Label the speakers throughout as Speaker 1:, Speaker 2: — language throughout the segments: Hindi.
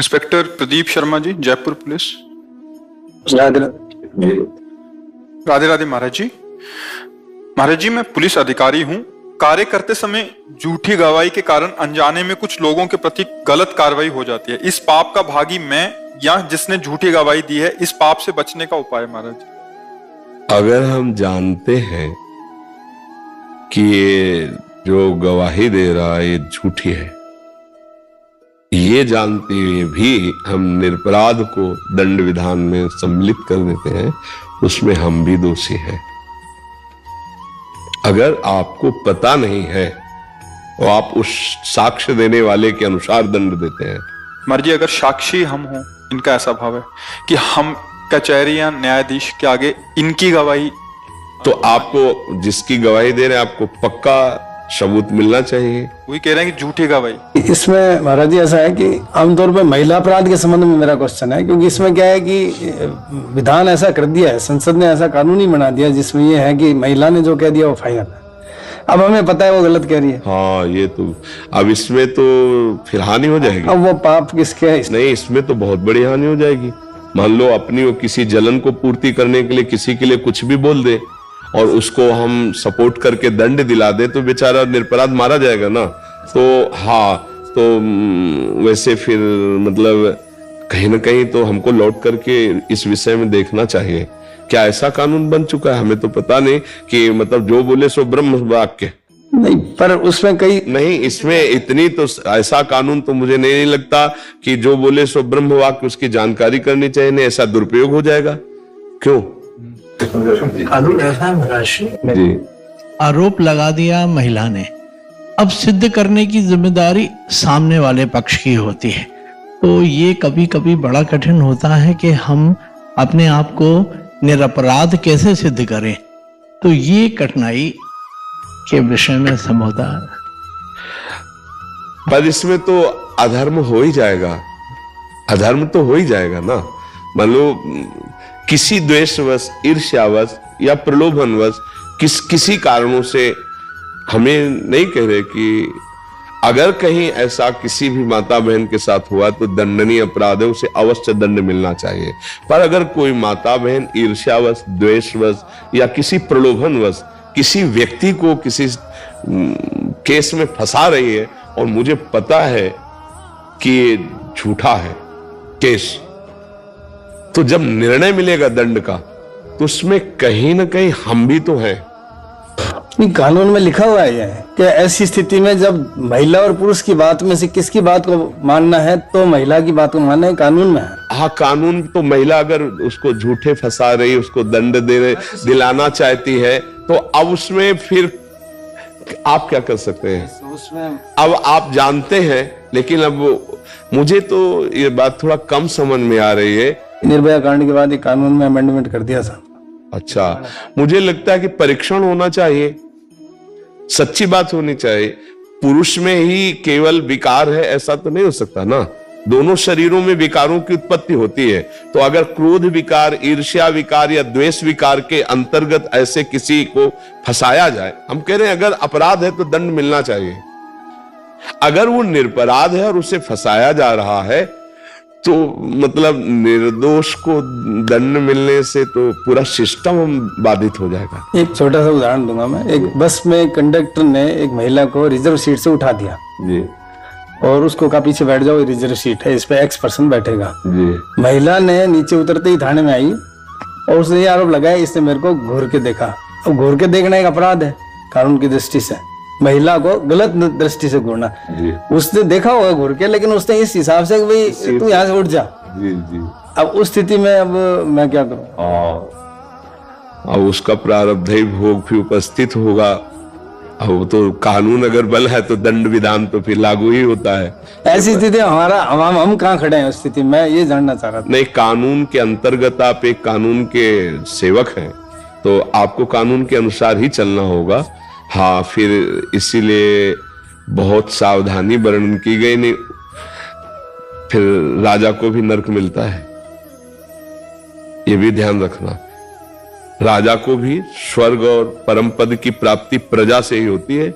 Speaker 1: Inspector Pradeep Sharma ji, Jaipur police. राधे राधे महाराज जी। महाराज जी, मैं पुलिस अधिकारी हूँ। कार्य करते समय झूठी गवाही के कारण अनजाने में कुछ लोगों के प्रति गलत कार्रवाई हो जाती है। इस पाप का भागी मैं या जिसने झूठी गवाही दी है, इस पाप से बचने का उपाय महाराज जी।
Speaker 2: अगर हम जानते हैं कि ये जो गवाही दे रहा है ये झूठी है, ये जानते हुए भी हम निरपराध को दंड विधान में सम्मिलित कर देते हैं, उसमें हम भी दोषी हैं। अगर आपको पता नहीं है और आप उस साक्ष्य देने वाले के अनुसार दंड देते हैं।
Speaker 1: महाराज जी, अगर साक्षी हम हों, इनका ऐसा भाव है कि हम कचहरी या न्यायाधीश के आगे इनकी गवाही,
Speaker 2: तो आपको जिसकी गवाही दे रहे हैं आपको पक्का सबूत मिलना चाहिए।
Speaker 1: वही कह रहे हैं कि झूठी गवाही।
Speaker 3: इसमें महाराज जी ऐसा है कि आमतौर पर महिला अपराध के संबंध में मेरा क्वेश्चन है, क्योंकि इसमें क्या है कि विधान ऐसा कर दिया है, संसद ने ऐसा कानून ही बना दिया जिसमें ये है कि महिला ने जो कह दिया वो फाइनल है। अब हमें पता है वो गलत कह रही है।
Speaker 2: हाँ, ये तो अब इसमें तो फिर हानि हो जाएगी।
Speaker 3: अब वो पाप किसके है?
Speaker 2: नहीं, इसमें तो बहुत बड़ी हानि हो जाएगी। मान लो अपनी वो किसी जलन को पूर्ति करने के लिए किसी के लिए कुछ भी बोल दे और उसको हम सपोर्ट करके दंड दिला दे तो बेचारा निरपराध मारा जाएगा ना। तो हाँ, तो वैसे फिर मतलब कहीं ना कहीं तो हमको लौट करके इस विषय में देखना चाहिए। क्या ऐसा कानून बन चुका है? हमें तो पता नहीं कि मतलब जो बोले सो ब्रह्म वाक्य
Speaker 3: नहीं, पर उसमें कई
Speaker 2: नहीं, इसमें इतनी तो ऐसा कानून तो मुझे नहीं लगता कि जो बोले सो ब्रह्म वाक्य उसकी जानकारी करनी चाहिए। नहीं, ऐसा दुरुपयोग हो जाएगा। क्यों?
Speaker 4: कानून ऐसा है महाराज
Speaker 2: जी,
Speaker 4: आरोप लगा दिया महिला ने, अब सिद्ध करने की जिम्मेदारी सामने वाले पक्ष की होती है। तो ये कभी कभी बड़ा कठिन होता है कि हम अपने आप को निरपराध कैसे सिद्ध करें। तो ये कठिनाई के विषय में समझौता है।
Speaker 2: पर इसमें तो अधर्म हो ही जाएगा। अधर्म तो हो ही जाएगा ना। मान लो किसी द्वेषवश, ईर्ष्यावश या प्रलोभनवश किसी कारणों से, हमें नहीं कह रहे कि अगर कहीं ऐसा किसी भी माता बहन के साथ हुआ तो दंडनीय अपराध है, उसे अवश्य दंड मिलना चाहिए। पर अगर कोई माता बहन ईर्ष्यावश, द्वेषवश या किसी प्रलोभनवश किसी व्यक्ति को किसी केस में फंसा रही है और मुझे पता है कि ये झूठा है केस, तो जब निर्णय मिलेगा दंड का तो उसमें कहीं ना कहीं हम भी तो हैं।
Speaker 3: कानून में लिखा हुआ है कि ऐसी स्थिति में जब महिला और पुरुष की बात में से किसकी बात को मानना है तो महिला की बात को मानना है, कानून में है।
Speaker 2: हाँ, कानून तो महिला अगर उसको झूठे फंसा रही, उसको दंड दिलाना चाहती है तो अब उसमें फिर आप क्या कर सकते हैं?
Speaker 3: उसमें
Speaker 2: अब आप जानते हैं, लेकिन अब मुझे तो ये बात थोड़ा कम समझ में आ रही है।
Speaker 3: निर्भया कांड के बाद एक कानून में अमेंडमेंट कर दिया था।
Speaker 2: अच्छा, मुझे लगता है कि परीक्षण होना चाहिए, सच्ची बात होनी चाहिए। पुरुष में ही केवल विकार है ऐसा तो नहीं हो सकता ना। दोनों शरीरों में विकारों की उत्पत्ति होती है। तो अगर क्रोध विकार, ईर्ष्या विकार या द्वेष विकार के अंतर्गत ऐसे किसी को फंसाया जाए, हम कह रहे हैं अगर अपराध है तो दंड मिलना चाहिए। अगर वो निरपराध है और उसे फंसाया जा रहा है तो मतलब निर्दोष को दंड मिलने से तो पूरा सिस्टम बाधित हो जाएगा।
Speaker 3: एक छोटा सा उदाहरण दूंगा मैं। एक बस में कंडक्टर ने एक महिला को रिजर्व सीट से उठा दिया
Speaker 2: जी,
Speaker 3: और उसको कहा पीछे बैठ जाओ, रिजर्व सीट है, इस पे X पर्सन बैठेगा
Speaker 2: जी।
Speaker 3: महिला ने नीचे उतरते ही थाने में आई और उसने ये आरोप लगाया इसने मेरे को घूर के देखा। अब घूर के देखना एक अपराध है कानून की दृष्टि से, महिला को गलत दृष्टि से घूरना। उसने देखा होगा घूर के, लेकिन उसने इस हिसाब से भाई तू यहाँ से उठ जा।
Speaker 2: जी जी।
Speaker 3: अब उस स्थिति में अब मैं क्या करूं?
Speaker 2: अब उसका प्रारब्ध ही भोग भी उपस्थित होगा। अब तो कानून अगर बल है तो दंड विधान तो फिर लागू ही होता है।
Speaker 3: ऐसी स्थिति हमारा हम कहाँ खड़े हैं उस स्थिति में, ये जानना चाह रहा था।
Speaker 2: नहीं, कानून के अंतर्गत आप एक कानून के सेवक हैं तो आपको कानून के अनुसार ही चलना होगा। हाँ, फिर इसीलिए बहुत सावधानी वर्णन की गई। नहीं, फिर राजा को भी नरक मिलता है, ये भी ध्यान रखना। राजा को भी स्वर्ग और परम पद की प्राप्ति प्रजा से ही होती है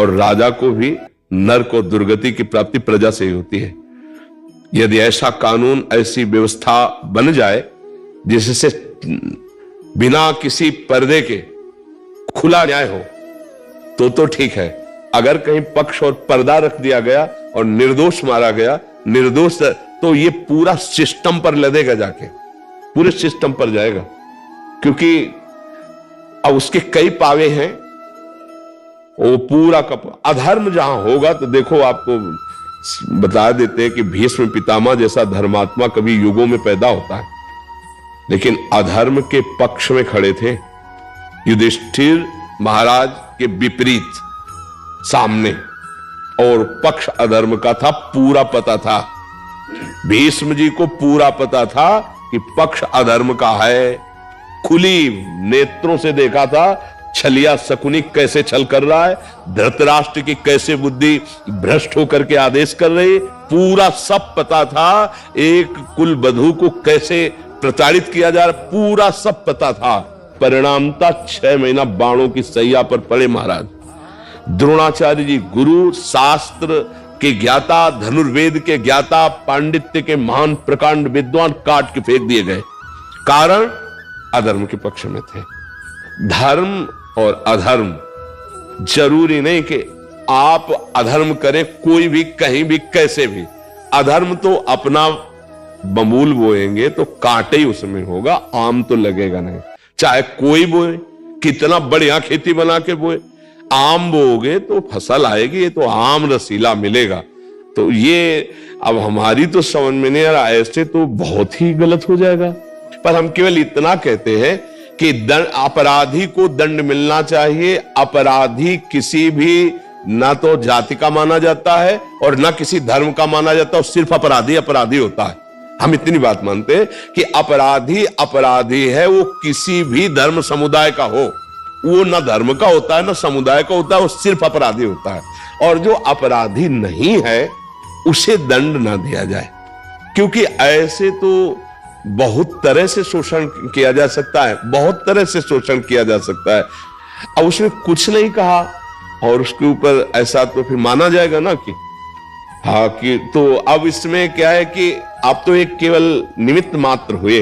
Speaker 2: और राजा को भी नरक और दुर्गति की प्राप्ति प्रजा से ही होती है। यदि ऐसा कानून, ऐसी व्यवस्था बन जाए जिससे बिना किसी पर्दे के खुला न्याय हो तो ठीक है। अगर कहीं पक्ष और पर्दा रख दिया गया और निर्दोष मारा गया, निर्दोष, तो ये पूरा सिस्टम पर लदेगा, जाके पूरे सिस्टम पर जाएगा, क्योंकि अब उसके कई पावे हैं। वो पूरा का अधर्म जहां होगा, तो देखो आपको बता देते हैं कि भीष्म पितामह जैसा धर्मात्मा कभी युगों में पैदा होता है, लेकिन अधर्म के पक्ष में खड़े थे। युधिष्ठिर महाराज के विपरीत सामने, और पक्ष अधर्म का था, पूरा पता था। भीष्म जी को पूरा पता था कि पक्ष अधर्म का है, खुली नेत्रों से देखा था छलिया शकुनी कैसे छल कर रहा है, धृतराष्ट्र की कैसे बुद्धि भ्रष्ट होकर के आदेश कर रही, पूरा सब पता था। एक कुल वधू को कैसे प्रताड़ित किया जा रहा, पूरा सब पता था। परिणामता 6 महीना बाणों की सैया पर पड़े महाराज। द्रोणाचार्य जी गुरु, शास्त्र के ज्ञाता, धनुर्वेद के ज्ञाता, पांडित्य के महान प्रकांड विद्वान काट के फेंक दिए गए, कारण अधर्म के पक्ष में थे। धर्म और अधर्म, जरूरी नहीं कि आप अधर्म करें, कोई भी कहीं भी कैसे भी। अधर्म तो अपना बमूल बोएंगे तो कांटे ही उसमें होगा, आम तो लगेगा नहीं। चाहे कोई बोए, कितना बढ़िया खेती बना के बोए, आम बोओगे तो फसल आएगी, ये तो आम रसीला मिलेगा। तो ये अब हमारी तो समझ में नहीं आ रहा, ऐसे तो बहुत ही गलत हो जाएगा। पर हम केवल इतना कहते हैं कि अपराधी को दंड मिलना चाहिए। अपराधी किसी भी ना तो जाति का माना जाता है और ना किसी धर्म का माना जाता है, सिर्फ अपराधी अपराधी होता है। हम इतनी बात मानते हैं कि अपराधी अपराधी है, वो किसी भी धर्म समुदाय का हो, वो ना धर्म का होता है ना समुदाय का होता है, वो सिर्फ अपराधी होता है। और जो अपराधी नहीं है उसे दंड ना दिया जाए, क्योंकि ऐसे तो बहुत तरह से शोषण किया जा सकता है, बहुत तरह से शोषण किया जा सकता है। अब उसने कुछ नहीं कहा और उसके ऊपर ऐसा तो फिर माना जाएगा ना कि हाँ, कि तो अब इसमें क्या है कि आप तो एक केवल निमित्त मात्र हुए,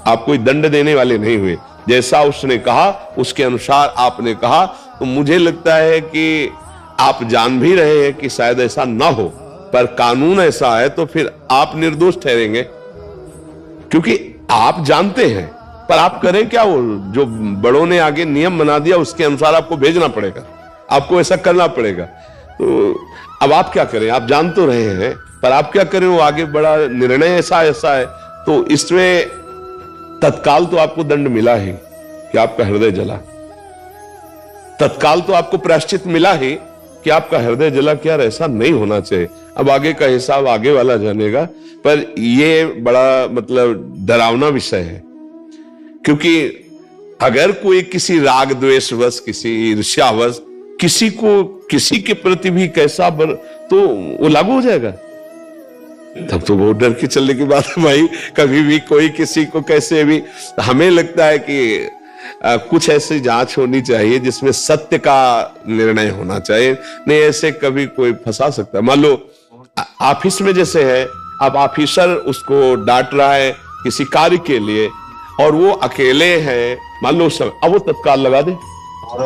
Speaker 2: आप कोई दंड देने वाले नहीं हुए। जैसा उसने कहा उसके अनुसार आपने कहा, तो मुझे लगता है कि आप जान भी रहे हैं कि शायद ऐसा ना हो, पर कानून ऐसा है तो फिर आप निर्दोष ठहरेंगे, क्योंकि आप जानते हैं। पर आप करें क्या, वो जो बड़ों ने आगे नियम बना दिया उसके अनुसार आपको भेजना पड़ेगा, आपको ऐसा करना पड़ेगा। तो अब आप क्या करें, आप जान तो रहे हैं, पर आप क्या करें, वो आगे बड़ा निर्णय ऐसा है। तो इसमें तत्काल तो आपको दंड मिला ही कि आपका हृदय जला, तत्काल तो आपको प्रायश्चित मिला ही कि आपका हृदय जला। क्या ऐसा नहीं होना चाहिए। अब आगे का हिसाब आगे वाला जानेगा, पर यह बड़ा मतलब डरावना विषय है, क्योंकि अगर कोई किसी राग द्वेषवश, किसी ईर्ष्यावश किसी को किसी के प्रति भी कैसा तो वो लागू हो जाएगा। तब तो बहुत डर के चलने की बात है भाई, कभी भी कोई किसी को कैसे भी। हमें लगता है कि कुछ ऐसी जांच होनी चाहिए जिसमें सत्य का निर्णय होना चाहिए, नहीं ऐसे कभी कोई फंसा सकता है। मान लो ऑफिस में जैसे है, अब ऑफिसर उसको डांट रहा है किसी कार्य के लिए और वो अकेले हैं, मान लो सब, अब वो तत्काल लगा दे।
Speaker 5: ऐसा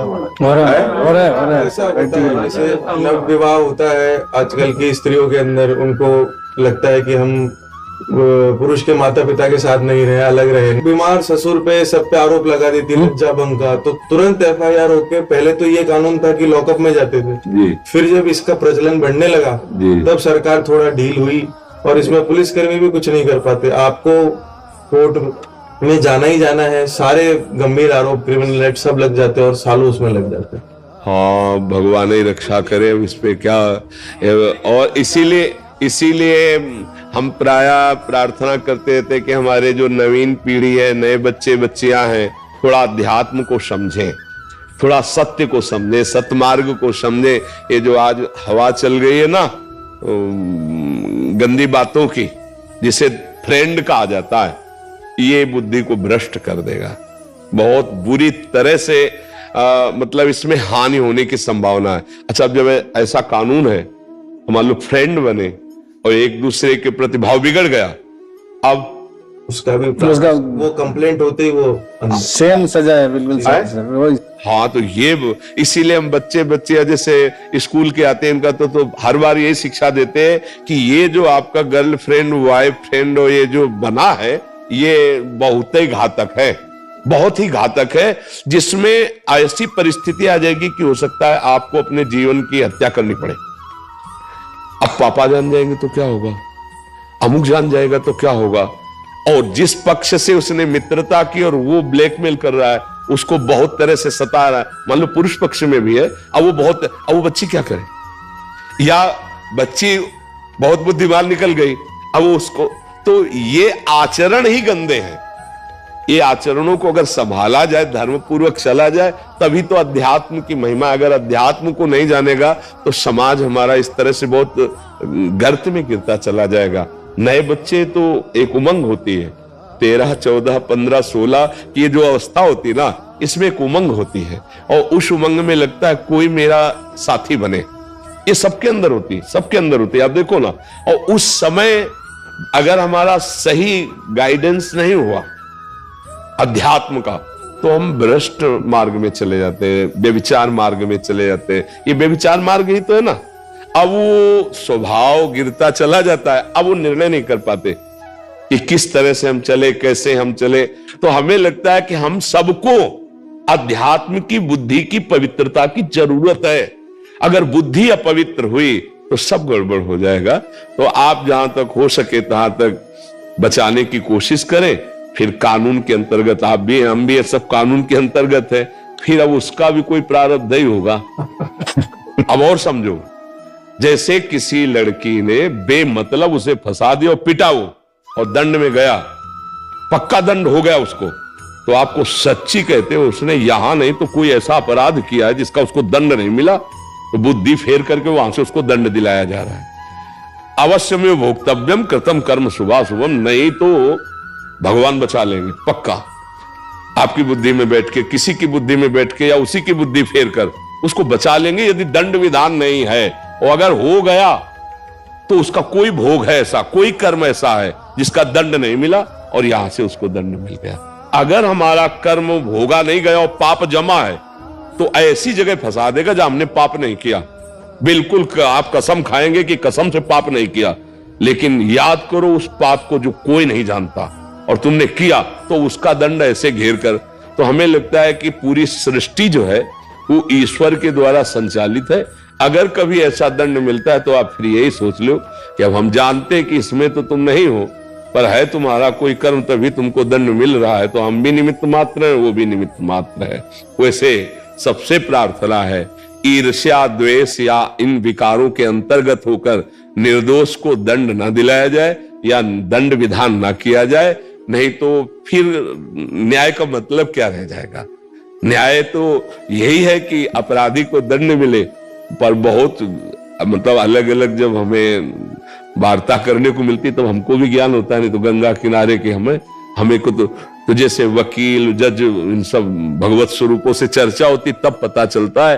Speaker 5: होता है, जैसे नव विवाह होता है आजकल की स्त्रियों के अंदर, उनको लगता है कि हम पुरुष के माता पिता के साथ नहीं रहे, अलग रहे। बीमार ससुर पे सब पे आरोप लगा देती लज्जा भंग का, तो तुरंत FIR होके, पहले तो ये कानून था कि लॉकअप में जाते थे, फिर जब इसका प्रचलन बढ़ने लगा तब सरकार थोड़ा ढील हुई और इसमें पुलिसकर्मी भी कुछ नहीं कर पाते। आपको कोर्ट में जाना ही जाना है, सारे गंभीर आरोप, क्रिमिनल एक्ट सब लग जाते हैं और सालों उसमें लग जाते हैं।
Speaker 2: हाँ, भगवान ही रक्षा करे, इस पे क्या। और इसीलिए हम प्राय प्रार्थना करते थे कि हमारे जो नवीन पीढ़ी है, नए बच्चे बच्चियां हैं, थोड़ा अध्यात्म को समझें, थोड़ा सत्य को समझें, सतमार्ग को समझें। ये जो आज हवा चल गई है ना गंदी बातों की, जिसे फ्रेंड कहा जाता है, ये बुद्धि को भ्रष्ट कर देगा बहुत बुरी तरह से। मतलब इसमें हानि होने की संभावना है। अच्छा, अब जब ऐसा कानून है, मान लो फ्रेंड बने और एक दूसरे के प्रति भाव बिगड़ गया, अब
Speaker 5: उसका भी
Speaker 3: उसका
Speaker 5: वो कंप्लेंट होते ही वो
Speaker 3: सेम सजा है, बिल्कुल सर।
Speaker 2: हाँ, तो ये इसीलिए हम बच्चे जैसे स्कूल के आते हैं, इनका तो हर बार यही शिक्षा देते हैं कि ये जो आपका गर्लफ्रेंड वाइफ फ्रेंड और ये जो बना है, ये बहुत ही घातक है, बहुत ही घातक है, जिसमें ऐसी परिस्थिति आ जाएगी कि हो सकता है आपको अपने जीवन की हत्या करनी पड़े। अब पापा जान जाएंगे तो क्या होगा, अमुक जान जाएगा तो क्या होगा, और जिस पक्ष से उसने मित्रता की और वो ब्लैकमेल कर रहा है, उसको बहुत तरह से सता रहा है, मान लो पुरुष पक्ष में भी है, अब वो बच्ची क्या करे, या बच्ची बहुत बुद्धिमान निकल गई, अब उसको, तो ये आचरण ही गंदे हैं। ये आचरणों को अगर संभाला जाए, धर्म पूर्वक चला जाए, तभी तो अध्यात्म की महिमा। अगर अध्यात्म को नहीं जानेगा तो समाज हमारा इस तरह से बहुत गर्त में गिरता चला जाएगा। नए बच्चे तो एक उमंग होती है, 13, 14, 15, 16 की ये जो अवस्था होती है ना, इसमें एक उमंग होती है, और उस उमंग में लगता है कोई मेरा साथी बने। ये सबके अंदर होती है, सबके अंदर होती है, आप देखो ना। और उस समय अगर हमारा सही गाइडेंस नहीं हुआ अध्यात्म का, तो हम भ्रष्ट मार्ग में चले जाते हैं, व्यभिचार मार्ग में चले जाते हैं। ये व्यभिचार मार्ग ही तो है ना। अब वो स्वभाव गिरता चला जाता है, अब वो निर्णय नहीं कर पाते कि किस तरह से हम चले, कैसे हम चले। तो हमें लगता है कि हम सबको अध्यात्म की, बुद्धि की पवित्रता की जरूरत है। अगर बुद्धि अपवित्र हुई तो सब गड़बड़ हो जाएगा। तो आप जहां तक हो सके तहां तक बचाने की कोशिश करें। फिर कानून के अंतर्गत आप भी, हम भी, सब कानून के अंतर्गत है। फिर अब उसका भी कोई प्रारब्ध ही होगा। अब और समझो, जैसे किसी लड़की ने बेमतलब उसे फंसा दिया और पिटा वो, और दंड में गया, पक्का दंड हो गया उसको, तो आपको सच्ची कहते हो उसने यहां नहीं तो कोई ऐसा अपराध किया है जिसका उसको दंड नहीं मिला, तो बुद्धि फेर करके वहां से उसको दंड दिलाया जा रहा है। अवश्य में भोक्तव्यम कृतम कर्म शुभाशुभम, नहीं तो भगवान बचा लेंगे पक्का। आपकी बुद्धि में बैठ के, किसी की बुद्धि में बैठ के, या उसी की बुद्धि फेर कर उसको बचा लेंगे, यदि दंड विधान नहीं है। और अगर हो गया तो उसका कोई भोग है ऐसा, कोई कर्म ऐसा है जिसका दंड नहीं मिला और यहां से उसको दंड मिल गया। अगर हमारा कर्म भोगा नहीं गया और पाप जमा है, तो ऐसी जगह फंसा देगा जहां हमने पाप नहीं किया। बिल्कुल आप कसम खाएंगे कि कसम से पाप नहीं किया, लेकिन याद करो उस पाप को जो कोई नहीं जानता और तुमने किया, तो उसका दंड ऐसे घेर कर। तो हमें लगता है कि पूरी सृष्टि जो है वो ईश्वर के द्वारा संचालित है। अगर कभी ऐसा दंड मिलता है तो आप फिर यही सोच लो कि अब हम जानते हैं कि इसमें तो तुम नहीं हो, पर है तुम्हारा कोई कर्म तभी तुमको दंड मिल रहा है। तो हम भी निमित्त मात्र हैं, वो भी निमित्त मात्र है। वैसे सबसे प्रार्थना है ईर्ष्या, द्वेष या इन विकारों के अंतर्गत होकर निर्दोष को दंड न दिलाया जाए या दंड विधान न किया जाए, नहीं तो फिर न्याय का मतलब क्या रह जाएगा। न्याय तो यही है कि अपराधी को दंड मिले, पर बहुत मतलब अलग अलग जब हमें वार्ता करने को मिलती तब हमको भी ज्ञान होता है। नहीं तो गंगा किनारे के हमें को तो जैसे वकील, जज, इन सब भगवत स्वरूपों से चर्चा होती तब पता चलता है।